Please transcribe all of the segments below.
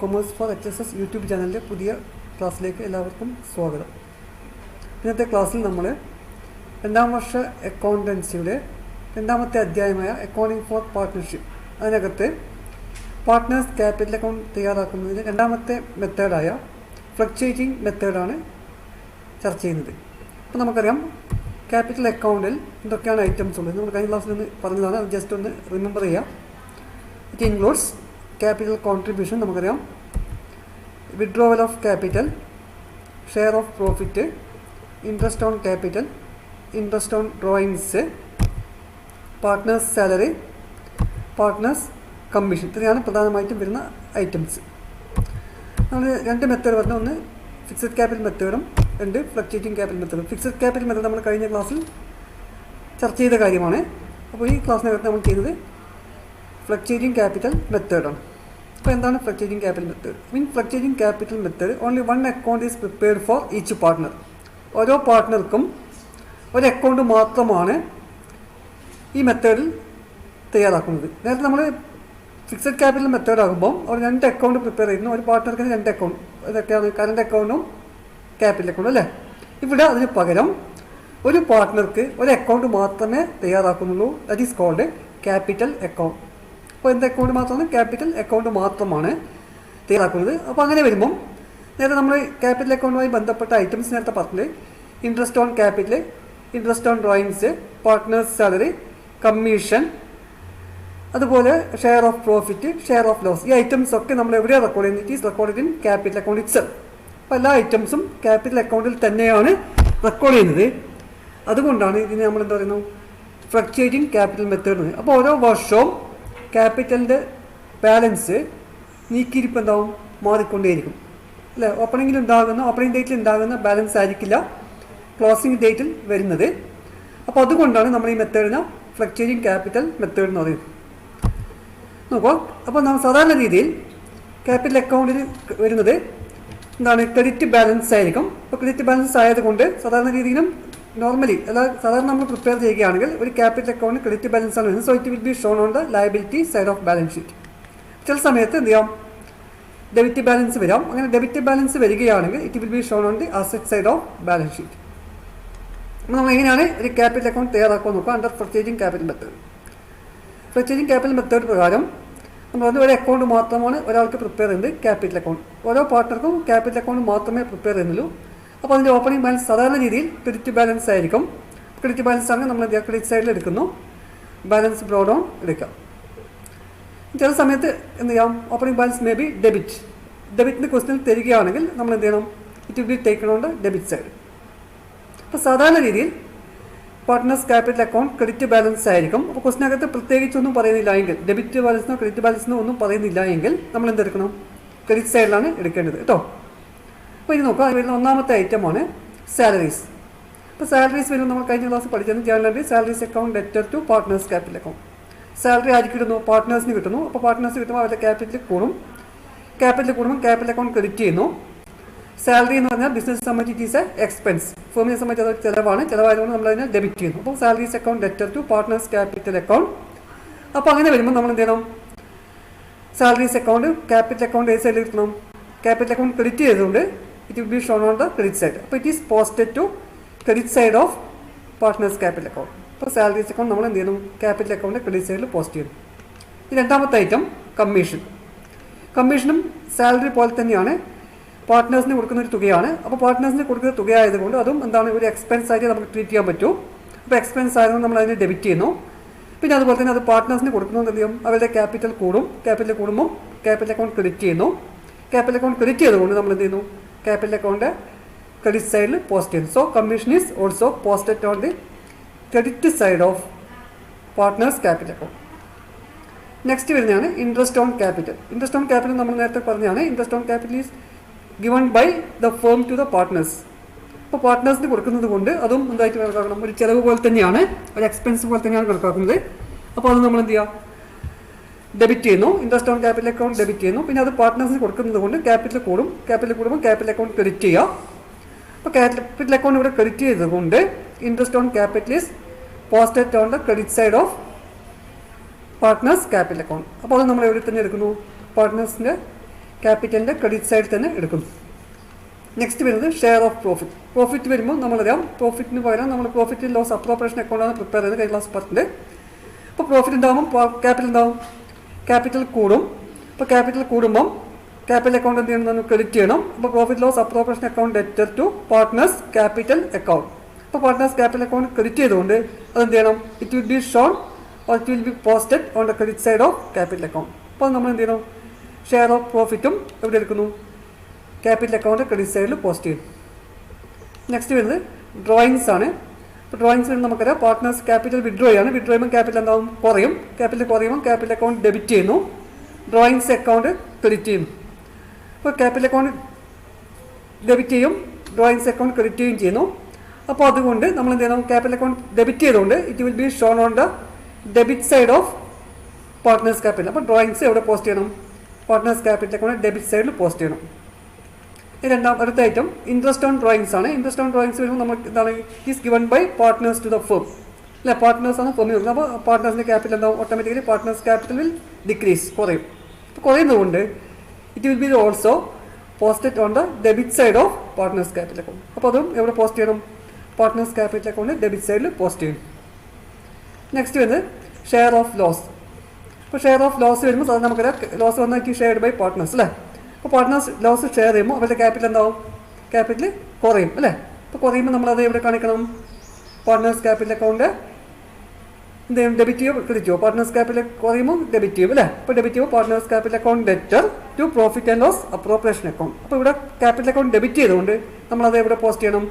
Commerce four HSS YouTube ചാനലിൻ്റെ പുതിയ ക്ലാസ്സിലേക്ക് എല്ലാവർക്കും സ്വാഗതം. ഇന്നത്തെ ക്ലാസ്സിൽ നമ്മൾ രണ്ടാം വർഷ അക്കൗണ്ടൻസിയുടെ രണ്ടാമത്തെ അധ്യായമായ അക്കൗണ്ടിംഗ് ഫോർ പാർട്ട്ണർഷിപ്പ്, അതിനകത്ത് പാർട്ട്നേഴ്സ് ക്യാപിറ്റൽ അക്കൗണ്ട് തയ്യാറാക്കുന്നതിന് രണ്ടാമത്തെ മെത്തേഡായ ഫ്ലക്ച്വേറ്റിംഗ് മെത്തേഡാണ് ചർച്ച ചെയ്യുന്നത്. അപ്പോൾ നമുക്കറിയാം ക്യാപിറ്റൽ അക്കൗണ്ടിൽ എന്തൊക്കെയാണ് ഐറ്റംസ് ഉള്ളത്. നമ്മൾ കഴിഞ്ഞ ക്ലാസ്സിൽ നിന്ന് പറഞ്ഞതാണ്, അത് ജസ്റ്റ് ഒന്ന് റിമെമ്പർ ചെയ്യാം. ഇറ്റ് ഇൻക്ലൂഡ്സ് capital contribution, നമുക്കറിയാം, withdrawal of capital, share of profit, interest on capital, interest on drawings, partners salary, partners commission. ഇത്രയാണ് പ്രധാനമായിട്ടും വരുന്ന ഐറ്റംസ്. നമ്മൾ രണ്ട് മെത്തേഡ് പറഞ്ഞ, ഒന്ന് ഫിക്സഡ് ക്യാപിറ്റൽ മെത്തേഡും രണ്ട് ഫ്ലക്ച്വേറ്റിംഗ് ക്യാപിറ്റൽ മെത്തേഡും. ഫിക്സഡ് ക്യാപിറ്റൽ മെത്തേഡ് നമ്മൾ കഴിഞ്ഞ ക്ലാസ്സിൽ ചർച്ച ചെയ്ത കാര്യമാണ്. അപ്പോൾ ഈ ക്ലാസ്സിനകത്ത് നമ്മൾ ചെയ്യുന്നത് ഫ്ലക്ച്വേറ്റിംഗ് ക്യാപിറ്റൽ മെത്തേഡാണ്. അപ്പോൾ എന്താണ് fluctuating capital method? Mean fluctuating capital method only one account is prepared for each partner. ഓരോ പാർട്ട്ണർക്കും ഒരു അക്കൗണ്ട് മാത്രമാണ് ഈ മെത്തേഡിൽ തയ്യാറാക്കുന്നത്. നേരത്തെ നമ്മൾ ഫിക്സഡ് ക്യാപിറ്റൽ മെത്തേഡ് ആകുമ്പോൾ അവർ രണ്ട് അക്കൗണ്ട് പ്രിപ്പയർ ചെയ്യുന്നു. ഒരു പാർട്ട്ണർക്ക് രണ്ട് അക്കൗണ്ട്, ഇതൊക്കെയാണ് കറണ്ട് അക്കൗണ്ടും ക്യാപിറ്റൽ അക്കൗണ്ടും അല്ലേ. ഇവിടെ അതിന് പകരം ഒരു പാർട്ട്ണർക്ക് ഒരു അക്കൗണ്ട് മാത്രമേ തയ്യാറാക്കുന്നുള്ളൂ. That is called capital account. അപ്പോൾ എന്ത് അക്കൗണ്ട് മാത്രമാണ്? ക്യാപിറ്റൽ അക്കൗണ്ട് മാത്രമാണ് തയ്യാറാക്കുന്നത്. അപ്പോൾ അങ്ങനെ വരുമ്പം നേരത്തെ നമ്മൾ ക്യാപിറ്റൽ അക്കൗണ്ടുമായി ബന്ധപ്പെട്ട ഐറ്റംസ് നേരത്തെ പറഞ്ഞത് interest on capital, interest on drawings, partners salary, commission, അതുപോലെ share of profit, share of loss. ഈ ഐറ്റംസ് ഒക്കെ നമ്മൾ എവിടെയാണ് റെക്കോർഡ് ചെയ്യുന്നത്? It is record in capital account itself. അപ്പോൾ എല്ലാ ഐറ്റംസും ക്യാപിറ്റൽ അക്കൗണ്ടിൽ തന്നെയാണ് റെക്കോർഡ് ചെയ്യുന്നത്. അതുകൊണ്ടാണ് ഇതിന് നമ്മൾ എന്താ പറയുന്നത്, ഫ്ലക്ച്വേറ്റിംഗ് ക്യാപിറ്റൽ മെത്തേഡ്. അപ്പോൾ ഓരോ വർഷവും ക്യാപിറ്റലിൻ്റെ ബാലൻസ് നീക്കിയിരിപ്പ് എന്താവും, മാറിക്കൊണ്ടേയിരിക്കും അല്ലേ. ഓപ്പണിംഗിൽ ഉണ്ടാകുന്ന, ഓപ്പണിംഗ് ഡേറ്റിൽ ഉണ്ടാകുന്ന ബാലൻസ് ആയിരിക്കില്ല ക്ലോസിംഗ് ഡേറ്റിൽ വരുന്നത്. അപ്പോൾ അതുകൊണ്ടാണ് നമ്മൾ ഈ മെത്തേഡിന് ഫ്ലക്ച്വേറ്റിംഗ് ക്യാപിറ്റൽ മെത്തേഡ് എന്ന് പറയുന്നത്. നോക്കുക, അപ്പോൾ നമ്മൾ സാധാരണ രീതിയിൽ ക്യാപിറ്റൽ അക്കൗണ്ടിൽ വരുന്നത് എന്താണ്, ക്രെഡിറ്റ് ബാലൻസ് ആയിരിക്കും. അപ്പോൾ ക്രെഡിറ്റ് ബാലൻസ് ആയതുകൊണ്ട് സാധാരണ രീതിയിലും നോർമലി സാധാരണ നമ്മൾ പ്രിപ്പയർ ചെയ്യുകയാണെങ്കിൽ ഒരു ക്യാപിറ്റൽ അക്കൗണ്ട് ക്രെഡിറ്റ് ബാലൻസ് ആണ് വരുന്നത്. So it will be shown on the liability side of balance sheet. ചില സമയത്ത് എന്ത് ചെയ്യാം, ഡെബിറ്റ് ബാലൻസ് വരാം. അങ്ങനെ ഡെബിറ്റ് ബാലൻസ് വരികയാണെങ്കിൽ it will be shown on the asset side of balance sheet. അപ്പോൾ നമ്മൾ എങ്ങനെയാണ് ഒരു ക്യാപിറ്റൽ അക്കൗണ്ട് തയ്യാറാക്കുക നോക്കുക under fluctuating capital method. Fluctuating capital method പ്രകാരം നമ്മൾ അത് ഒരു അക്കൗണ്ട് മാത്രമാണ് ഒരാൾക്ക് പ്രിപ്പയർ ചെയ്യുന്നത്, ക്യാപിറ്റൽ അക്കൗണ്ട്. ഓരോ പാർട്ട്ണർക്കും ക്യാപിറ്റൽ അക്കൗണ്ട് മാത്രമേ പ്രിപ്പയർ ചെയ്യുന്നുള്ളൂ. അപ്പോൾ അതിൻ്റെ ഓപ്പണിംഗ് ബാലൻസ് സാധാരണ രീതിയിൽ ക്രെഡിറ്റ് ബാലൻസ് ആയിരിക്കും. ക്രെഡിറ്റ് ബാലൻസ് ആണ് നമ്മൾ ക്രെഡിറ്റ് സൈഡിൽ എടുക്കുന്നു, ബാലൻസ് ബ്രോ ഡൗൺ എടുക്കാം. ചില സമയത്ത് എന്ത് ചെയ്യാം, opening balance may be debit. ഡെബിറ്റിൻ്റെ ക്വസ്റ്റ്യൻ തരികയാണെങ്കിൽ നമ്മൾ എന്ത് ചെയ്യണം, it will be taken on the debit side. അപ്പോൾ സാധാരണ രീതിയിൽ partners capital account credit balance ആയിരിക്കും. അപ്പോൾ ക്വസ്റ്റിനകത്ത് പ്രത്യേകിച്ചൊന്നും പറയുന്നില്ല എങ്കിൽ, ഡെബിറ്റ് ബാലൻസിനോ ക്രെഡിറ്റ് ബാലൻസിനോ ഒന്നും പറയുന്നില്ല എങ്കിൽ നമ്മൾ എന്തെടുക്കണം, ക്രെഡിറ്റ് സൈഡിലാണ് എടുക്കേണ്ടത് കേട്ടോ. അപ്പോൾ ഇത് നോക്കുക, വരുന്ന ഒന്നാമത്തെ ഐറ്റമാണ് സാലറീസ്. അപ്പോൾ സാലറീസ് വരുമ്പോൾ നമ്മൾ കഴിഞ്ഞ ക്ലാസ് പഠിച്ചത് general salaries account debtor to partners capital account. Salary ആർക്ക് കിട്ടുന്നു? പാർട്ട്നേഴ്സിന് കിട്ടുന്നു. അപ്പോൾ പാർട്ട്നേഴ്സ് കിട്ടുമ്പോൾ അവരുടെ ക്യാപിറ്റൽ കൂടും. ക്യാപിറ്റൽ കൂടുമ്പോൾ ക്യാപിറ്റൽ അക്കൗണ്ട് ക്രെഡിറ്റ് ചെയ്യുന്നു. സാലറി എന്ന് പറഞ്ഞാൽ ബിസിനസ് സംബന്ധിച്ച് ഇറ്റ് ഈസ് എ എക്സ്പെൻസ്, ഫേമിനെ സംബന്ധിച്ച് അത് ചിലവാണ്, ചിലവായതുകൊണ്ട് നമ്മൾ അതിനെ ഡെബിറ്റ് ചെയ്യുന്നു. അപ്പോൾ salaries account debtor to partners capital account. അപ്പോൾ അങ്ങനെ വരുമ്പോൾ നമ്മൾ എന്ത് ചെയ്യണം, സാലറീസ് അക്കൗണ്ട് ക്യാപിറ്റൽ അക്കൗണ്ട് ഏത് സൈഡിൽ കിട്ടണം, ക്യാപിറ്റൽ അക്കൗണ്ട് ക്രെഡിറ്റ് ചെയ്തുകൊണ്ട് it will be shown on the credit side. അപ്പോൾ it is posted to credit side of partners capital account. അപ്പോൾ സാലറീസ് അക്കൗണ്ട് നമ്മൾ എന്ത് ചെയ്യുന്നു, ക്യാപിറ്റൽ അക്കൗണ്ട് ക്രെഡിറ്റ് സൈഡിൽ പോസ്റ്റ് ചെയ്യുന്നു. ഈ രണ്ടാമത്തെ ഐറ്റം കമ്മീഷൻ. കമ്മീഷനും സാലറി പോലെ തന്നെയാണ്, പാർട്ട്നേഴ്സിന് കൊടുക്കുന്ന ഒരു തുകയാണ്. അപ്പോൾ പാർട്ട്നേഴ്സിന് കൊടുക്കുന്ന തുകയായതുകൊണ്ട് അതും എന്താണ്, ഒരു എക്സ്പെൻസ് ആയിട്ട് നമുക്ക് ട്രീറ്റ് ചെയ്യാൻ പറ്റും. അപ്പോൾ എക്സ്പെൻസ് ആയതുകൊണ്ട് നമ്മൾ അതിനെ ഡെബിറ്റ് ചെയ്യുന്നു. പിന്നെ അതുപോലെ തന്നെ അത് പാർട്ട്നേഴ്സിന് കൊടുക്കുന്നത് എന്ത് ചെയ്യും, അവരുടെ ക്യാപിറ്റൽ കൂടും. ക്യാപിറ്റൽ കൂടുമ്പോൾ ക്യാപിറ്റൽ അക്കൗണ്ട് ക്രെഡിറ്റ് ചെയ്യുന്നു. ക്യാപിറ്റൽ അക്കൗണ്ട് ക്രെഡിറ്റ് ചെയ്തുകൊണ്ട് നമ്മൾ എന്ത് ചെയ്യുന്നു, ക്യാപിറ്റൽ അക്കൗണ്ട് ക്രെഡിറ്റ് സൈഡിൽ പോസ്റ്റ് ചെയ്യുന്നു. So commission is also posted on the credit side of partners capital account. Next വരുന്നതാണ് interest on capital. Interest on capital നമ്മൾ നേരത്തെ പറഞ്ഞാണ്, interest on capital is given by the firm to the partners. അപ്പോൾ പാർട്ട്നേഴ്സിന് കൊടുക്കുന്നത് കൊണ്ട് അതും എന്തായിട്ട് കണക്കാക്കണം, ഒരു ചിലവ് പോലെ തന്നെയാണ്, ഒരു എക്സ്പെൻസ് പോലെ തന്നെയാണ് കണക്കാക്കുന്നത്. അപ്പോൾ അത് നമ്മൾ എന്ത് ചെയ്യുക, ഡെബിറ്റ് ചെയ്യുന്നു. Interest on capital account debit ചെയ്യുന്നു. പിന്നെ അത് പാർട്ട്നേഴ്സിന് കൊടുക്കുന്നത് കൊണ്ട് ക്യാപിറ്റൽ കൂടും. ക്യാപിറ്റൽ കൂടുമ്പോൾ ക്യാപിറ്റൽ അക്കൗണ്ട് ക്രെഡിറ്റ് ചെയ്യുക. അപ്പോൾ ക്യാപിറ്റൽ അക്കൗണ്ട് ഇവിടെ ക്രെഡിറ്റ് ചെയ്തതുകൊണ്ട് interest on capital is posted on the credit side of partners capital account. അപ്പോൾ അത് നമ്മൾ എവിടെ തന്നെ എടുക്കുന്നു, പാർട്ട്നേഴ്സിൻ്റെ ക്യാപിറ്റലിൻ്റെ ക്രെഡിറ്റ് സൈഡിൽ തന്നെ എടുക്കുന്നു. നെക്സ്റ്റ് വരുന്നത് ഷെയർ ഓഫ് പ്രോഫിറ്റ്. പ്രോഫിറ്റ് വരുമ്പോൾ നമ്മളറിയാം പ്രോഫിറ്റിന് പകരം നമ്മൾ പ്രോഫിറ്റ് ആൻഡ് ലോസ് അപ്രോപ്രിയേഷൻ അക്കൗണ്ടാണ് പ്രിപ്പയർ ചെയ്യുന്നത് കഴിഞ്ഞ ക്ലാസ് പറഞ്ഞിട്ട്. അപ്പോൾ പ്രോഫിറ്റ് ഉണ്ടാകുമ്പോൾ ക്യാപിറ്റൽ ഉണ്ടാവും, ക്യാപിറ്റൽ കൂടും. അപ്പോൾ ക്യാപിറ്റൽ കൂടുമ്പം ക്യാപിറ്റൽ അക്കൗണ്ട് എന്ത് ചെയ്യണം, ക്രെഡിറ്റ് ചെയ്യണം. അപ്പോൾ profit loss appropriation account debtor to partners capital account. അപ്പോൾ പാർട്ട്നേഴ്സ് ക്യാപിറ്റൽ അക്കൗണ്ട് ക്രെഡിറ്റ് ചെയ്തുകൊണ്ട് അതെന്ത് ചെയ്യണം, it will be shown or it will be posted on the credit side of capital account. അപ്പോൾ നമ്മൾ എന്ത് ചെയ്യണം, ഷെയർ ഓഫ് പ്രോഫിറ്റും എവിടെ എടുക്കുന്നു, ക്യാപിറ്റൽ അക്കൗണ്ട് ക്രെഡിറ്റ് സൈഡിൽ പോസ്റ്റ് ചെയ്യും. നെക്സ്റ്റ് വരുന്നത് ഡ്രോയിങ്സ് ആണ്. ഇപ്പോൾ ഡ്രോയിങ്സ് വരുന്നത് നമുക്കറിയാം പാർട്ട്നേഴ്സ് ക്യാപിറ്റൽ വിഡ്രോ ആണ്. വിഡ്രോ ചെയ്യുമ്പോൾ ക്യാപിറ്റൽ എന്താവും, കുറയും. ക്യാപിറ്റൽ കുറയുമ്പോൾ ക്യാപിറ്റൽ അക്കൗണ്ട് ഡെബിറ്റ് ചെയ്യുന്നു, ഡ്രോയിങ്സ് അക്കൗണ്ട് ക്രെഡിറ്റ് ചെയ്യുന്നു. അപ്പോൾ ക്യാപിറ്റൽ അക്കൗണ്ട് ഡെബിറ്റ് ചെയ്യും, ഡ്രോയിങ്സ് അക്കൗണ്ട് ക്രെഡിറ്റ് ചെയ്യുകയും ചെയ്യുന്നു. അപ്പോൾ അതുകൊണ്ട് നമ്മൾ എന്ത് ചെയ്യണം, ക്യാപിറ്റൽ അക്കൗണ്ട് ഡെബിറ്റ് ചെയ്തുകൊണ്ട് it will be shown on the debit side of partners capital. അപ്പോൾ ഡ്രോയിങ്സ് എവിടെ പോസ്റ്റ് ചെയ്യണം, പാർട്ട്നേഴ്സ് ക്യാപിറ്റൽ അക്കൗണ്ട് ഡെബിറ്റ് സൈഡിൽ പോസ്റ്റ് ചെയ്യണം. അടുത്ത ഐറ്റം ഇൻട്രസ്റ്റ് ഓൺ ഡ്രോയിങ്സ് ആണ്. ഇൻട്രസ്റ്റ് ഓൺ ഡ്രോയിങ്സ് വരുമ്പോൾ നമുക്ക് എന്താണ്, is given by partners to the firm. അല്ലെ, പാർട്ട്നേഴ്സാണ് ഫേമിൽ വരുന്നത്. അപ്പോൾ പാർട്ട്നേഴ്സിൻ്റെ ക്യാപിറ്റൽ എന്താവും, automatically partners capital will decrease, കുറയും. അപ്പോൾ കുറയുന്നതുകൊണ്ട് it will be also posted on the debit side of partners capital account. അപ്പോൾ അതും എവിടെ പോസ്റ്റ് ചെയ്യണം, പാർട്ട്നേഴ്സ് ക്യാപിറ്റൽ അക്കൗണ്ട് ഡെബിറ്റ് സൈഡിൽ പോസ്റ്റ് ചെയ്യണം. നെക്സ്റ്റ് വരുന്നത് ഷെയർ ഓഫ് ലോസ്. ഇപ്പോൾ ഷെയർ ഓഫ് ലോസ് വരുമ്പോൾ അത് നമുക്കറിയാം ലോസ് വന്നാൽ ഷെയർഡ് ബൈ പാർട്ട്നേഴ്സ് അല്ലേ. അപ്പോൾ പാർട്ട്നേഴ്സ് ലോസ് ഷെയർ ചെയ്യുമ്പോൾ അവരുടെ ക്യാപിറ്റൽ എന്താവും, ക്യാപിറ്റൽ കുറയും അല്ലേ. അപ്പോൾ കുറയുമ്പോൾ നമ്മളത് എവിടെ കാണിക്കണം, പാർട്ട്നേഴ്സ് ക്യാപിറ്റൽ അക്കൗണ്ട് എന്ത് ചെയ്യും, ഡെബിറ്റ് ചെയ്യോ ക്രെഡിറ്റ് ചെയ്യോ. പാർട്ട്നേഴ്സ് ക്യാപിറ്റൽ കുറയുമ്പോൾ ഡെബിറ്റ് ചെയ്യും അല്ലേ. അപ്പോൾ ഡെബിറ്റ് ചെയ്യുമ്പോൾ partners capital account debtor to profit and loss appropriation account. അപ്പോൾ ഇവിടെ ക്യാപിറ്റൽ അക്കൗണ്ട് ഡെബിറ്റ് ചെയ്തുകൊണ്ട് നമ്മളത് എവിടെ പോസ്റ്റ് ചെയ്യണം,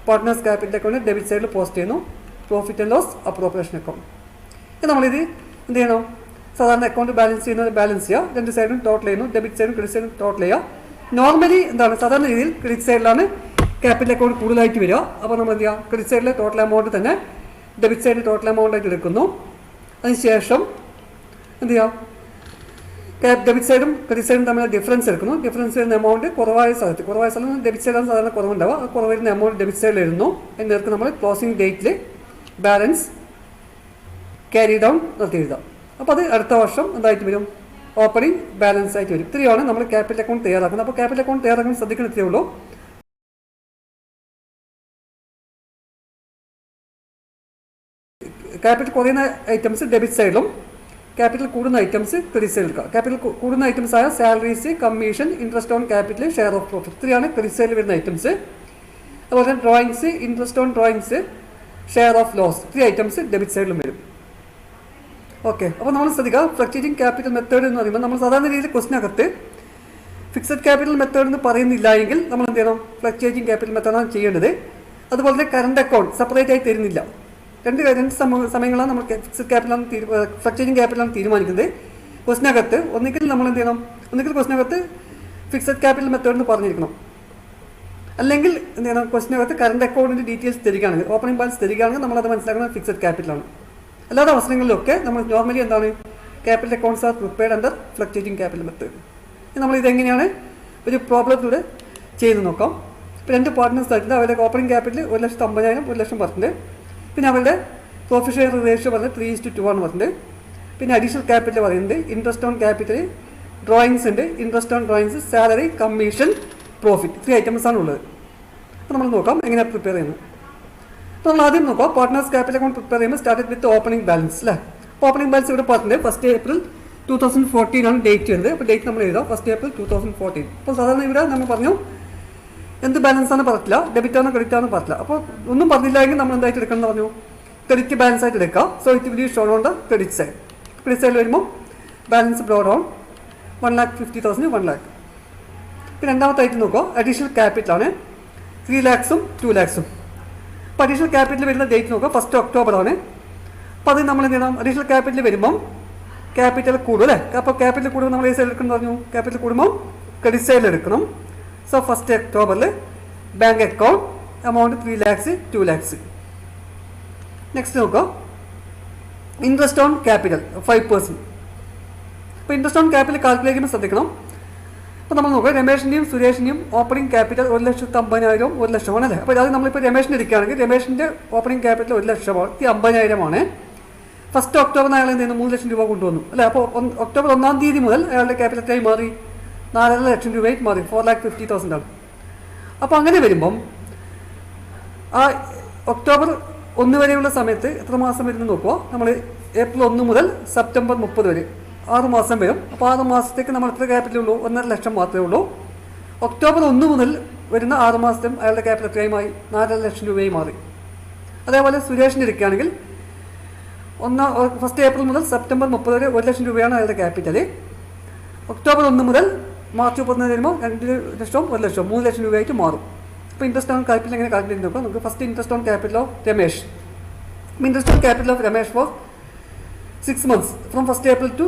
പാർട്ട്നേഴ്സ് ക്യാപിറ്റൽ അക്കൗണ്ട് ഡെബിറ്റ് സൈഡിൽ പോസ്റ്റ് ചെയ്യുന്നു, profit and loss appropriation account. നമ്മളിത് എന്ത് ചെയ്യണം, സാധാരണ അക്കൗണ്ട് ബാലൻസ് ചെയ്യുന്നത് ബാലൻസ് ചെയ്യുക, രണ്ട് സൈഡും ടോട്ടൽ ചെയ്യുന്നു, ഡെബിറ്റ് സൈഡും ക്രെഡിറ്റ് സൈഡും ടോട്ടൽ ചെയ്യുക. നോർമലി എന്താണ്, സാധാരണ രീതിയിൽ ക്രെഡിറ്റ് സൈഡിലാണ് ക്യാപിറ്റൽ അക്കൗണ്ട് കൂടുതലായിട്ട് വരിക. അപ്പോൾ നമ്മൾ എന്ത് ചെയ്യുക, ക്രെഡിറ്റ് സൈഡിലെ ടോട്ടൽ എമൗണ്ട് തന്നെ ഡെബിറ്റ് സൈഡിൽ ടോട്ടൽ എമൗണ്ട് ആയിട്ട് എടുക്കുന്നു. അതിനുശേഷം എന്ത് ചെയ്യാം, ഡെബിറ്റ് സൈഡും ക്രെഡിറ്റ് സൈഡും തമ്മിൽ ഡിഫറൻസ് എടുക്കുന്നു. ഡിഫറൻസ് വരുന്ന എമൗണ്ട് കുറവായ സ്ഥലത്ത് ഡെബിറ്റ് സൈഡാണ് സാധാരണ കുറവുണ്ടാവുക. ആ കുറവ് വരുന്ന എമൗണ്ട് ഡെബിറ്റ് സൈഡിൽ എഴുതുന്നു. അതിനേർക്ക് നമ്മൾ ക്ലോസിംഗ് ഡേറ്റിൽ ബാലൻസ് ക്യാരി ഡൗൺ നടത്തി എഴുതാം. അപ്പോൾ അത് അടുത്ത വർഷം എന്തായിട്ട് വരും, ഓപ്പണിംഗ് ബാലൻസ് ആയിട്ട് വരും. ഇത്രയാണ് നമ്മൾ ക്യാപിറ്റൽ അക്കൗണ്ട് തയ്യാറാക്കുന്നത്. അപ്പോൾ ക്യാപിറ്റൽ അക്കൗണ്ട് തയ്യാറാക്കാൻ ശ്രദ്ധിക്കുന്ന ഇത്രയേ ഉള്ളൂ. ക്യാപിറ്റൽ കുറയുന്ന ഐറ്റംസ് ഡെബിറ്റ് സൈഡിലും ക്യാപിറ്റൽ കൂടുന്ന ഐറ്റംസ് ക്രെഡിറ്റ് സൈഡിൽ എടുക്കുക. ക്യാപിറ്റൽ കൂടുന്ന ഐറ്റംസ് ആയ salaries, commission, interest on capital, share of profit, ഇത്രയാണ് ക്രെഡിറ്റ് സൈഡിൽ വരുന്ന ഐറ്റംസ്. അതുപോലെ തന്നെ drawings, interest on drawings, share of loss, ഇത്രയും ഐറ്റംസ് ഡെബിറ്റ് സൈഡിലും വരും. ഓക്കെ, അപ്പോൾ നമ്മൾ ശ്രദ്ധിക്കുക, ഫ്ലക്ച്വേറ്റിംഗ് ക്യാപിറ്റൽ മെത്തേഡ് എന്ന് പറയുമ്പോൾ നമ്മൾ സാധാരണ രീതിയിൽ ക്വസ്റ്റിനകത്ത് ഫിക്സഡ് ക്യാപിറ്റൽ മെത്തേഡ് എന്ന് പറയുന്നില്ല എങ്കിൽ നമ്മൾ എന്ത് ചെയ്യണം, ഫ്ലക്ച്വേറ്റിംഗ് ക്യാപിറ്റൽ മെത്തേഡാണ് ചെയ്യേണ്ടത്. അതുപോലെ തന്നെ കറണ്ട് അക്കൗണ്ട് സെപ്പറേറ്റ് ആയി തരുന്നില്ല. രണ്ട് സമയങ്ങളാണ് നമ്മൾ ഫിക്സഡ് ക്യാപിറ്റലാണ് ഫ്ലക്ച്വേറ്റിംഗ് ക്യാപിറ്റലാണ് തീരുമാനിക്കുന്നത്. ക്വസ്റ്റിനകത്ത് ഒന്നുകിൽ നമ്മൾ എന്ത് ചെയ്യണം, ഒന്നുകിൽ ക്വസ്റ്റിനകത്ത് ഫിക്സഡ് ക്യാപിറ്റൽ മെത്തേഡ് എന്ന് പറഞ്ഞിരിക്കണം, അല്ലെങ്കിൽ എന്ത് ചെയ്യണം, ക്വസ്റ്റിനകത്ത് കറണ്ട് അക്കൗണ്ടിൻ്റെ ഡീറ്റെയിൽസ് തരികയാണെങ്കിൽ, ഓപ്പണിംഗ് ബാലൻസ് തരികയാണെങ്കിൽ നമ്മളത് മനസ്സിലാക്കുന്നത് ഫിക്സഡ് ക്യാപിറ്റലാണ്. അല്ലാത്ത അവസരങ്ങളിലൊക്കെ നമ്മൾ നോർമലി എന്താണ്, capital accounts are prepared under fluctuating capital method. നമ്മൾ ഇതെങ്ങനെയാണ് ഒരു പ്രോബ്ലത്തിലൂടെ ചെയ്ത് നോക്കാം. ഇപ്പോൾ രണ്ട് പാർട്ട്നേഴ്സ് ആയിട്ടുണ്ട്, അവരുടെ ഓപ്പണിംഗ് ക്യാപിറ്റൽ 1,50,000 1,00,000 പറഞ്ഞിട്ടുണ്ട്. പിന്നെ അവരുടെ പ്രോഫിറ്റ് ഷെയർ റേഷ്യോ പറഞ്ഞത് 3:2 ആണ് പറഞ്ഞിട്ടുണ്ട്. പിന്നെ അഡീഷണൽ ക്യാപിറ്റൽ പറയുന്നുണ്ട്, ഇൻട്രസ്റ്റ് ഓൺ ക്യാപിറ്റൽ, ഡ്രോയിങ്സ് ഉണ്ട്, interest on drawings, salary, commission, profit, 3 items ആണ് ഉള്ളത്. അപ്പോൾ നമ്മൾ നോക്കാം എങ്ങനെയാണ് പ്രിപ്പയർ ചെയ്യുന്നത്. അപ്പോൾ നമ്മൾ ആദ്യം നോക്കാം, പാർട്ട്നേഴ്സ് ക്യാപിറ്റൽ അക്കൗണ്ട് പ്രിപ്പയർ ചെയ്യുമ്പോൾ സ്റ്റാർട്ടഡ് വിത്ത് ഓപ്പണിംഗ് ബാലൻസ് അല്ലേ. ഓപ്പണിംഗ് ബാലൻസ് ഇവിടെ പറഞ്ഞിട്ടുണ്ട് 1 April 2014 ആണ് ഡേറ്റ് വരുന്നത്. അപ്പോൾ ഡേറ്റ് നമ്മൾ എഴുതാം 1 April 2014. അപ്പോൾ സാധാരണ ഇവിടെ നമ്മൾ പറഞ്ഞു എന്ത് ബാലൻസ് ആണ് പറഞ്ഞില്ല, ഡെബിറ്റ് ആണോ ക്രെഡിറ്റ് ആണോ പറഞ്ഞില്ല. അപ്പോൾ ഒന്നും പറഞ്ഞില്ല എങ്കിൽ നമ്മൾ എന്തായിട്ട് എടുക്കണം എന്ന് പറഞ്ഞു, ക്രെഡിറ്റ് ബാലൻസ് ആയിട്ട് എടുക്കാം. So it will show on the credit side. Credit സൈഡിൽ വരുമ്പോൾ ബാലൻസ് ബ്രോഡ് ഓൺ 1,50,000 1 lakh. പിന്നെ രണ്ടാമത്തായിട്ട് നോക്കുക, അഡീഷണൽ ക്യാപിറ്റലാണ് 3 lakhs 2 lakhs. അപ്പോൾ അഡീഷണൽ ക്യാപിറ്റൽ വരുന്ന ഡേറ്റ് നോക്കുക 1 October ആണ്. അപ്പോൾ അത് നമ്മൾ എന്ത് ചെയ്യണം, അഡീഷണൽ ക്യാപിറ്റൽ വരുമ്പം ക്യാപിറ്റൽ കൂടും അല്ലേ. അപ്പോൾ ക്യാപിറ്റൽ കൂടുമ്പോൾ നമ്മൾ ഈ സൈഡിൽ എടുക്കണം പറഞ്ഞു, ക്യാപിറ്റൽ കൂടുമ്പോൾ ക്രെഡിറ്റ് സൈഡിൽ എടുക്കണം. So 1 October bank account amount 3 lakhs 2 lakhs. Next നോക്കുക, ഇൻട്രസ്റ്റ് ഓൺ ക്യാപിറ്റൽ 5%. അപ്പോൾ ഇൻട്രസ്റ്റ് ഓൺ ക്യാപിറ്റൽ കാൽക്കുലേറ്റ് ചെയ്യുമ്പോൾ ശ്രദ്ധിക്കണം. അപ്പോൾ നമ്മൾ നോക്കുക, രമേഷിൻ്റെയും സുരേഷിൻ്റെയും ഓപ്പണിംഗ് ക്യാപിറ്റൽ 1,50,000 1,00,000 ആണല്ലേ. അപ്പോൾ അത് നമ്മളിപ്പോൾ രമേഷിൻ്റെ എടുക്കുകയാണെങ്കിൽ രമേഷിൻ്റെ ഓപ്പണിംഗ് ക്യാപിറ്റൽ 1,50,000 ആണ്. 1 October അയാൾ എന്ത് ചെയ്യുന്നു, 3 ലക്ഷം രൂപ കൊണ്ടുവന്നു അല്ലേ. അപ്പോൾ October 1 മുതൽ അയാളുടെ ക്യാപിറ്റലായി മാറി 4.5 ലക്ഷം രൂപയായിട്ട് മാറി. 4,50,000 ആണ്. അപ്പോൾ അങ്ങനെ വരുമ്പം ആ ഒക്ടോബർ 1 വരെയുള്ള സമയത്ത് എത്ര മാസം വരുന്നു നോക്കുക. നമ്മൾ ഏപ്രിൽ 1 മുതൽ സെപ്റ്റംബർ 30 വരെ 6 മാസം വരും. അപ്പോൾ 6 മാസത്തേക്ക് നമ്മൾ എത്ര ക്യാപിറ്റൽ ഉള്ളൂ? 1.5 ലക്ഷം മാത്രമേ ഉള്ളൂ. ഒക്ടോബർ 1 മുതൽ വരുന്ന 6 മാസത്തും അയാളുടെ ക്യാപിറ്റൽ എത്രയുമായി? 4.5 ലക്ഷം രൂപയായി മാറി. അതേപോലെ സുരേഷിൻ്റെ എടുക്കുകയാണെങ്കിൽ 1 ഏപ്രിൽ മുതൽ സെപ്റ്റംബർ 30 വരെ 1 ലക്ഷം രൂപയാണ് അയാളുടെ ക്യാപിറ്റൽ. ഒക്ടോബർ 1 മുതൽ മാർച്ച് 31 വരുമ്പോൾ 2 ലക്ഷവും 1 ലക്ഷവും 3 ലക്ഷം രൂപയായിട്ട് മാറും. അപ്പോൾ ഇൻട്രസ്റ്റ് ഓൺ ക്യാപിറ്റൽ എങ്ങനെ കാൽക്കുലേറ്റ് നോക്കാം. നമുക്ക് first interest on capital of Ramesh. Interest on capital of Ramesh for 6 months from 1 April to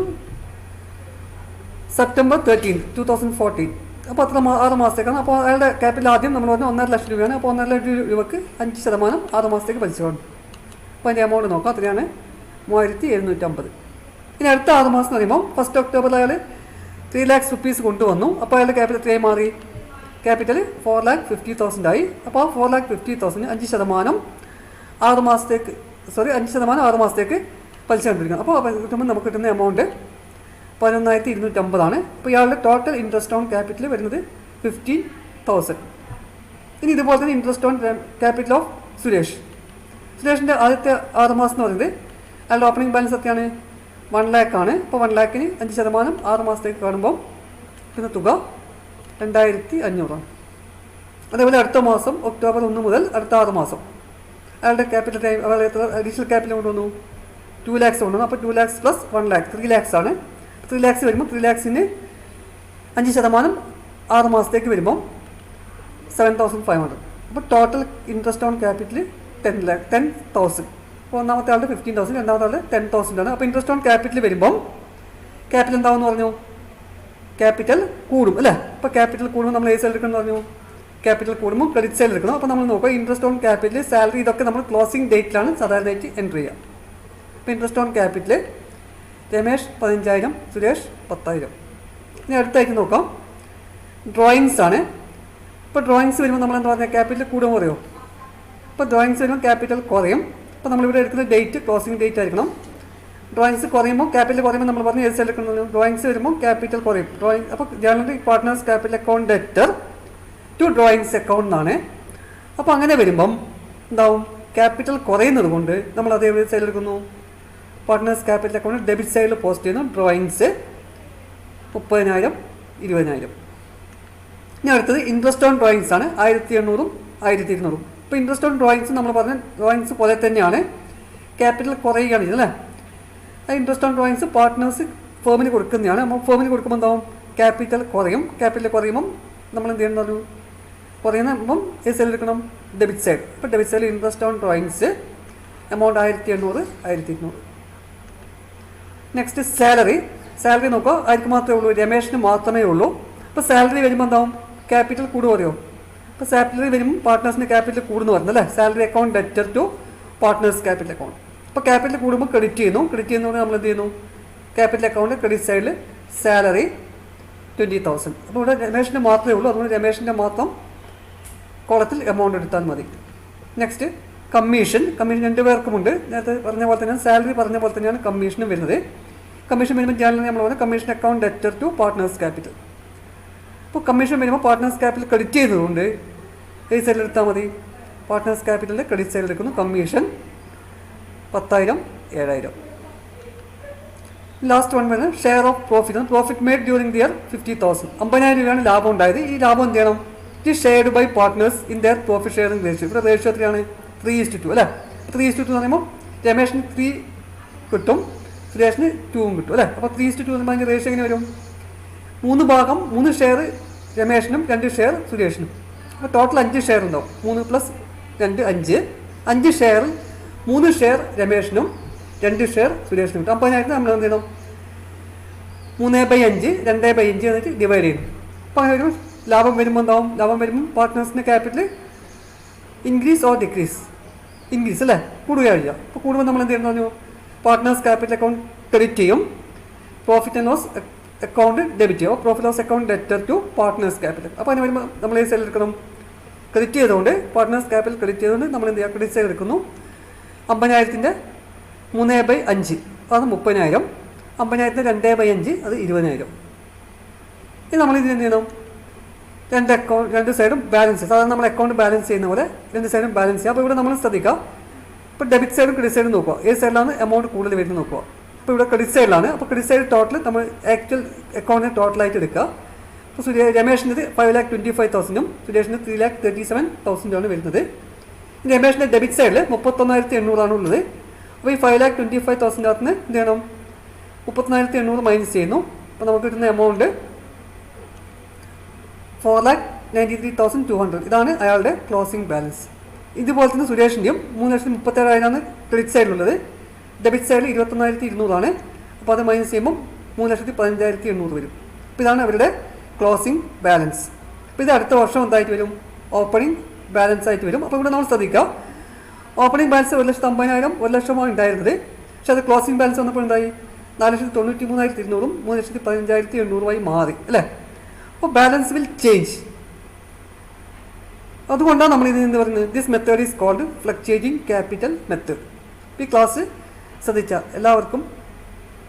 September 13, 2014. അപ്പോൾ അത്ര 6 മാസത്തേക്കാണ്. അപ്പോൾ അയാളുടെ ക്യാപിറ്റൽ ആദ്യം നമ്മൾ പറഞ്ഞാൽ 1.5 ലക്ഷം രൂപയാണ്. അപ്പോൾ 1.5 ലക്ഷം രൂപയ്ക്ക് 5% 6 മാസത്തേക്ക് പലിശ വേണം. അപ്പോൾ അതിൻ്റെ എമൗണ്ട് നോക്കാം. അത്രയാണ് 3,750. ഇനി അടുത്ത 6 മാസം എന്ന് പറയുമ്പോൾ 1 ഒക്ടോബറിൽ അയാൾ 3 lakhs rupees കൊണ്ടുവന്നു. അപ്പോൾ അയാളുടെ ക്യാപിറ്റൽ എത്രയായി മാറി? ക്യാപിറ്റൽ 4,50,000 ആയി. അപ്പോൾ 4,50,000 5% 6 മാസത്തേക്ക് 5% 6 മാസത്തേക്ക് പലിശ കണ്ടിരിക്കണം. അപ്പോൾ കിട്ടുമ്പോൾ നമുക്ക് കിട്ടുന്ന എമൗണ്ട് 11,250 ആണ്. അപ്പോൾ ഇയാളുടെ ടോട്ടൽ ഇൻട്രസ്റ്റ് ഓൺ ക്യാപിറ്റൽ വരുന്നത് 15,000. ഇനി ഇതുപോലെ തന്നെ ഇൻട്രസ്റ്റ് ഓൺ ക്യാപിറ്റൽ ഓഫ് സുരേഷിൻ്റെ ആദ്യത്തെ 6 മാസം എന്ന് പറയുന്നത് അയാളുടെ ഓപ്പണിംഗ് ബാലൻസ് എത്രയാണ്? 1 lakh ആണ്. അപ്പോൾ 1 lakhന് 5% 6 മാസത്തേക്ക് കാണുമ്പോൾ കിട്ടുന്ന തുക 2,500 ആണ്. അതേപോലെ അടുത്ത മാസം ഒക്ടോബർ 1 മുതൽ അടുത്ത 6 മാസം അയാളുടെ ക്യാപിറ്റൽ എത്ര അഡീഷണൽ ക്യാപിറ്റൽ കൊണ്ടുവന്നു? 2 lakhs കൊണ്ടുവന്നു. അപ്പോൾ 2 lakhs പ്ലസ് 1 lakh 3 lakhs ആണ്. 3 lakhs വരുമ്പോൾ 3 lakhsന് 5% 6 മാസത്തേക്ക് വരുമ്പോൾ 7,500. അപ്പോൾ ടോട്ടൽ ഇൻട്രസ്റ്റ് ഓൺ ക്യാപിറ്റൽ 10,000. അപ്പോൾ ഒന്നാമത്തെ ആളുടെ 15,000, രണ്ടാമത്തെ ആളുടെ 10,000 ആണ്. അപ്പോൾ ഇൻട്രസ്റ്റ് ഓൺ ക്യാപിറ്റൽ വരുമ്പം ക്യാപിറ്റൽ എന്താണെന്ന് പറഞ്ഞു? ക്യാപിറ്റൽ കൂടും അല്ലേ? അപ്പോൾ ക്യാപിറ്റൽ കൂടുമ്പോൾ നമ്മൾ ഏത് സൈഡ് എടുക്കണം എന്ന് പറഞ്ഞു? ക്യാപിറ്റൽ കൂടുമ്പോൾ ക്രെഡിറ്റ് സൈഡ് എടുക്കണം. അപ്പോൾ നമ്മൾ നോക്കുക ഇൻട്രസ്റ്റ് ഓൺ ക്യാപിറ്റൽ, സാലറി ഇതൊക്കെ നമ്മൾ ക്ലോസിംഗ് ഡേറ്റിലാണ് സാധാരണയായിട്ട് എൻട്രി ചെയ്യുക. അപ്പോൾ interest on capital Ramesh 15,000, Suresh 10,000. ഇനി അടുത്തായിട്ട് നോക്കാം ഡ്രോയിങ്സ് ആണ്. ഇപ്പോൾ ഡ്രോയിങ്സ് വരുമ്പോൾ നമ്മൾ എന്താ പറയുക? ക്യാപിറ്റൽ കൂടുമ്പോൾ കുറയോ? ഇപ്പോൾ ഡ്രോയിങ്സ് വരുമ്പോൾ ക്യാപിറ്റൽ കുറയും. അപ്പോൾ നമ്മളിവിടെ എടുക്കുന്ന ഡേറ്റ് ക്ലോസിംഗ് ഡേറ്റ് ആയിരിക്കണം. ഡ്രോയിങ്സ് കുറയുമ്പോൾ ക്യാപിറ്റൽ കുറയുമ്പോൾ നമ്മൾ പറഞ്ഞ് ഏത് സൈഡ് എടുക്കണം? ഡ്രോയിങ്സ് വരുമ്പോൾ ക്യാപിറ്റൽ കുറയും. അപ്പോൾ general partners capital account debtor to drawings account എന്നാണ്. അപ്പോൾ അങ്ങനെ വരുമ്പം എന്താവും? ക്യാപിറ്റൽ കുറയുന്നത് കൊണ്ട് നമ്മൾ അതേ സൈഡിൽ എടുക്കുന്നു? പാർട്ട്നേഴ്സ് ക്യാപിറ്റൽ അക്കൗണ്ട് ഡെബിറ്റ് സൈഡിൽ പോസ്റ്റ് ചെയ്യുന്നു. ഡ്രോയിങ്സ് 30,000, 20,000. ഇനി അടുത്തത് ഇൻട്രസ്റ്റ് ഓൺ ഡ്രോയിങ്സ് ആണ്. 1,800, 1,200. ഇപ്പോൾ ഇൻട്രസ്റ്റ് ഓൺ ഡ്രോയിങ്സ് നമ്മൾ പറഞ്ഞ ഡ്രോയിങ്സ് പോലെ തന്നെയാണ്. ക്യാപിറ്റൽ കുറയുകയാണ് ചെയ്യുന്നത് അല്ലേ? ആ ഇൻട്രസ്റ്റ് ഓൺ ഡ്രോയിങ്സ് പാർട്ട്നേഴ്സ് ഫേമിന് കൊടുക്കുന്നതാണ്. നമ്മൾ ഫേമിന് കൊടുക്കുമ്പോൾ എന്താവും? ക്യാപിറ്റൽ കുറയും. ക്യാപിറ്റൽ കുറയുമ്പം നമ്മൾ എന്ത് ചെയ്യണം? കുറയുമ്പം ഏത് സൈഡിൽ എടുക്കണം? Debit side. ഇപ്പോൾ ഡെബിറ്റ് സൈഡിൽ interest on drawings amount 1,800, 1,200. Next salary. Salary നോക്കുക, ആർക്ക് മാത്രമേ ഉള്ളൂ? രമേഷിന് മാത്രമേ ഉള്ളൂ. അപ്പോൾ സാലറി വരുമ്പോൾ എന്താവും? ക്യാപിറ്റൽ കൂടുക പറയോ? അപ്പോൾ സാലറി വരുമ്പോൾ പാർട്ട്നേഴ്സിന് ക്യാപിറ്റൽ കൂടുന്നു പറഞ്ഞു അല്ലേ? Salary account debtor to partners capital account. അപ്പോൾ ക്യാപിറ്റൽ കൂടുമ്പോൾ ക്രെഡിറ്റ് ചെയ്യുന്നു. ക്രെഡിറ്റ് ചെയ്യുന്നതുകൊണ്ട് നമ്മൾ എന്ത് ചെയ്യുന്നു? ക്യാപിറ്റൽ അക്കൗണ്ട് ക്രെഡിറ്റ് സൈഡിൽ സാലറി 20,000. അപ്പോൾ ഇവിടെ രമേഷിന് മാത്രമേ ഉള്ളൂ. അതുകൊണ്ട് രമേഷിൻ്റെ മാത്രം കോളത്തിൽ എമൗണ്ട് എടുത്താൽ മതി. Next commission. കമ്മീഷൻ 2 പേർക്കുമുണ്ട്. നേരത്തെ പറഞ്ഞ പോലെ തന്നെയാണ്, സാലറി പറഞ്ഞ പോലെ തന്നെയാണ് കമ്മീഷനും വരുന്നത്. കമ്മീഷൻ വരുമ്പോൾ ജനറൽ നമ്മൾ പറഞ്ഞാൽ commission account debtor to partners capital. അപ്പോൾ കമ്മീഷൻ വരുമ്പോൾ പാർട്ട്നേഴ്സ് ക്യാപിറ്റൽ ക്രെഡിറ്റ് ചെയ്തതുകൊണ്ട് ഏത് സൈഡിൽ എടുത്താൽ മതി? പാർട്ട്നേഴ്സ് ക്യാപിറ്റലിൻ്റെ ക്രെഡിറ്റ് സൈഡിൽ എടുക്കുന്നു. കമ്മീഷൻ 10,000, 7,000. ലാസ്റ്റ് വൺ വരുന്നത് share of profit. Profit made during the year 50,000. 50,000 രൂപയാണ് ലാഭം ഉണ്ടായത്. ഈ ലാഭം എന്ത് ചെയ്യണം? It shared by partners in their profit sharing ratio. ഇവിടെ റേഷ്യോ എത്രയാണ്? 3:2 അല്ലേ? 3:2 എന്ന് പറയുമ്പോൾ രമേഷിന് 3 കിട്ടും, സുരേഷിന് 2 കിട്ടും അല്ലേ? അപ്പോൾ 3:2 എന്ന് പറഞ്ഞാൽ റേഷ്യോ എങ്ങനെ വരും? 3 ഷെയർ രമേഷിനും 2 ഷെയർ സുരേഷിനും. അപ്പോൾ ടോട്ടൽ 5 ഷെയർ ഉണ്ടാവും. 3 + 2 5. 5 ഷെയർ 3 ഷെയർ രമേഷിനും 2 ഷെയർ സുരേഷിനും കിട്ടും. 50,000 നമ്മൾ എന്ത് ചെയ്യണം? 3/5 2/5 എന്നിട്ട് ഡിവൈഡ് ചെയ്യണം. അപ്പോൾ അങ്ങനെ ഒരു ലാഭം വരുമ്പോൾ എന്താവും? ലാഭം വരുമ്പോൾ പാർട്ട്നേഴ്സിൻ്റെ capital increase or decrease? Increase അല്ലേ? കൂടുകയാണ് ചെയ്യുക. അപ്പോൾ കൂടുമ്പോൾ നമ്മൾ എന്ത് ചെയ്യുന്നു? പാർട്ട്നേഴ്സ് ക്യാപിറ്റൽ അക്കൗണ്ട് ക്രെഡിറ്റ് ചെയ്യും, profit and loss account debit ചെയ്യും. Profit loss account debtor to partners capital. അപ്പോൾ അതിന് വരുമ്പോൾ നമ്മൾ ഈ സൈഡിൽ എടുക്കണം? ക്രെഡിറ്റ് ചെയ്തുകൊണ്ട് പാർട്ട്നേഴ്സ് ക്യാപിറ്റൽ ക്രെഡിറ്റ് ചെയ്തുകൊണ്ട് നമ്മൾ എന്ത് ചെയ്യുക? ക്രെഡിറ്റ് സൈഡ് എടുക്കുന്നു. 50,000 3/5 അത് 30,000. 50,000 2/5 അത് 20,000. ഇനി നമ്മളിത് എന്ത് ചെയ്യണം, രണ്ട് സൈഡും ബാലൻസ്, സാധാരണ നമ്മൾ അക്കൗണ്ട് ബാലൻസ് ചെയ്യുന്ന പോലെ രണ്ട് സൈഡും ബാലൻസ് ചെയ്യുക. അപ്പോൾ ഇവിടെ നമ്മൾ ശ്രദ്ധിക്കുക, ഇപ്പോൾ ഡെബിറ്റ് സൈഡും ക്രെഡിറ്റ് സൈഡും നോക്കുക, ഏത് സൈഡിലാണ് എമൗണ്ട് കൂടുതൽ വരുന്നത് നോക്കുക. അപ്പോൾ ഇവിടെ ക്രെഡിറ്റ് സൈഡിലാണ്. അപ്പോൾ ക്രെഡിറ്റ് സൈഡ് ടോട്ടൽ നമ്മൾ ആക്ച്വൽ അക്കൗണ്ടിന് ടോട്ടലായിട്ട് എടുക്കുക. അപ്പോൾ രമേഷിൻ്റെ 5,25,000 സുരേഷിന് 3,37,000 വരുന്നത്. രമേഷിൻ്റെ ഡെബിറ്റ് സൈഡിൽ 31,800 ഉള്ളത്. അപ്പോൾ ഈ 5,25,000 എന്ത് ചെയ്യണം, 31,800 മൈനസ് ചെയ്യുന്നു. അപ്പോൾ നമുക്ക് കിട്ടുന്ന എമൗണ്ട് 4,93,200. ഇതാണ് അയാളുടെ ക്ലോസിംഗ് ബാലൻസ്. ഇതുപോലെ തന്നെ സുരേഷിൻ്റെയും 3,37,000 ക്രെഡിറ്റ് സൈഡിലുള്ളത്. ഡെബിറ്റ് സൈഡിൽ 21,200 അപ്പോൾ അത് മൈനസ് ചെയ്യുമ്പോൾ 3,15,800 വരും. അപ്പോൾ ഇതാണ് അവരുടെ ക്ലോസിംഗ് ബാലൻസ്. അപ്പോൾ ഇത് അടുത്ത വർഷം എന്തായിട്ട് വരും, ഓപ്പണിംഗ് ബാലൻസ് ആയിട്ട് വരും. അപ്പോൾ ഇവിടെ നമ്മൾ ശ്രദ്ധിക്കുക, ഓപ്പണിംഗ് ബാലൻസ് 1,50,000 1 ലക്ഷമാണ് ഉണ്ടായിരുന്നത്. പക്ഷേ അത് ക്ലോസിംഗ് ബാലൻസ് വന്നപ്പോൾ എന്തായി, 4,93,200 3,15,800 മാറി അല്ലേ. അപ്പോൾ ബാലൻസ് വിൽ ചേഞ്ച്. അതുകൊണ്ടാണ് നമ്മൾ ഇതിന് പറയുന്നത് this method is called fluctuating capital method. ഈ ക്ലാസ് ശ്രദ്ധിച്ച എല്ലാവർക്കും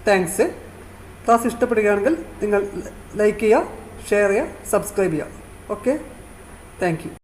താങ്ക്സ്. ക്ലാസ് ഇഷ്ടപ്പെടുകയാണെങ്കിൽ നിങ്ങൾ ലൈക്ക് ചെയ്യുക, ഷെയർ ചെയ്യുക, സബ്സ്ക്രൈബ് ചെയ്യുക. Okay, thank you.